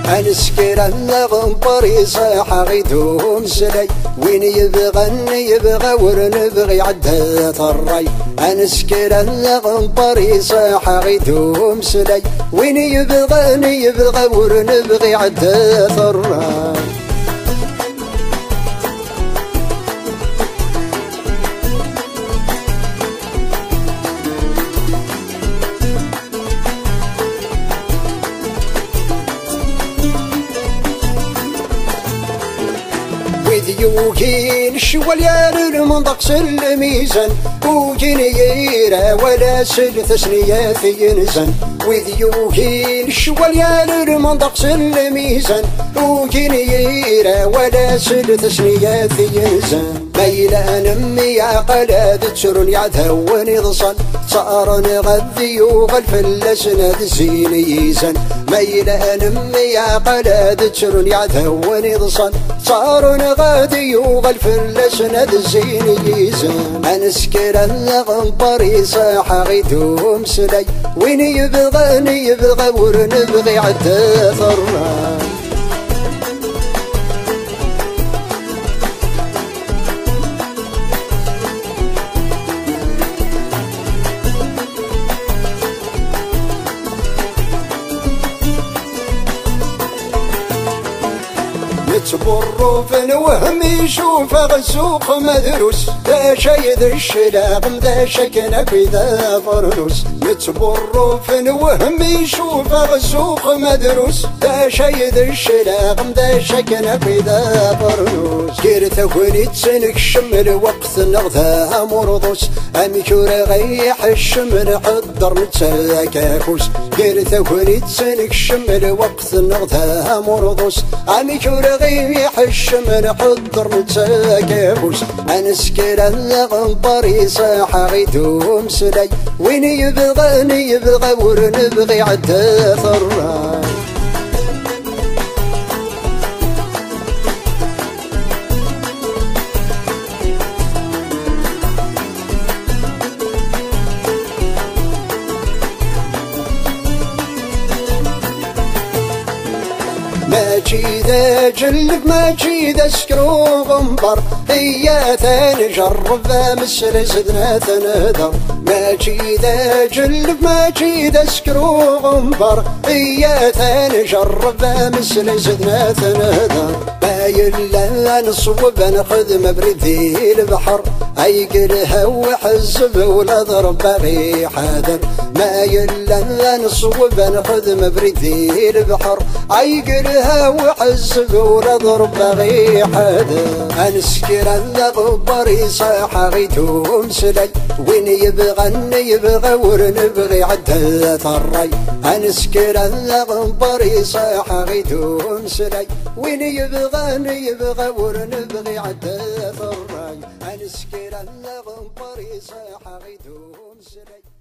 أنسكر الغنبري صاح غيدوم سلي وين يبغى ورنبغي عدات الري أنسكر الغنبري صاح غيدوم سلي وين يبغى ورنبغي عدات الري يوكين الشواليان المنطقس الميزان وجين ييرا ولا سل ثسنيات ينزن وذ يوكين الشواليان المنطقس الميزان وجين ييرا ولا سل ثسنيات ينزن ميلان امي عقلات تسرن يعتوني ضصن صار نغذي وغلفلس نادزين يزن ميلان امي عقلات تسرن يعتوني ضصن صار نغذي وغلفلس نادزين يزن انسكر الغنبري صاح غيدوم سلي وين يبغى ورنبغي عدات الراي تبرو في الوهم يشوف السوق مدروس ذا شيد الشلاغم ذا شكنا في ذا فرنوس يتبرو في الوهم يشوف السوق مدروس ذا شيد الشلاغم ذا شكنا في ذا فرنوس كيرت وني تسنك الشمل وقت نغذا مرضوس اميكور غيح الشمل حضر نتساكاكوس كيرت وني تسنك الشمل وقت نغذا مرضوس اميكور غيح الشمل حضر نتساكاكوس انسكر الغنبري صاح غيدوم سلي وين يبغى ورنبغي عدات الراي ماشي ذا جلب ماشي ذا سكرو غنبر هي تنجرب مسر زدنا تنهدر ماشي ذا جلب ماشي ذا سكرو غنبر هي تنجرب مسر زدنا تنهدر بايلا نصوب نخذ مبردي البحر ايقلها وحزب ولا ضرب باغي حادر ما يلا نصوب نخذ مبردي البحر ايقلها وحزب ولا ضرب باغي حادر انسكر الغبري صاح غيدوم سلي وين يبغى ورنبغي عدات الري انسكر الغبري صاح غيدوم سلي وين يبغى ورنبغي عدات الري انسكر الغبري صاح غيدوم سلي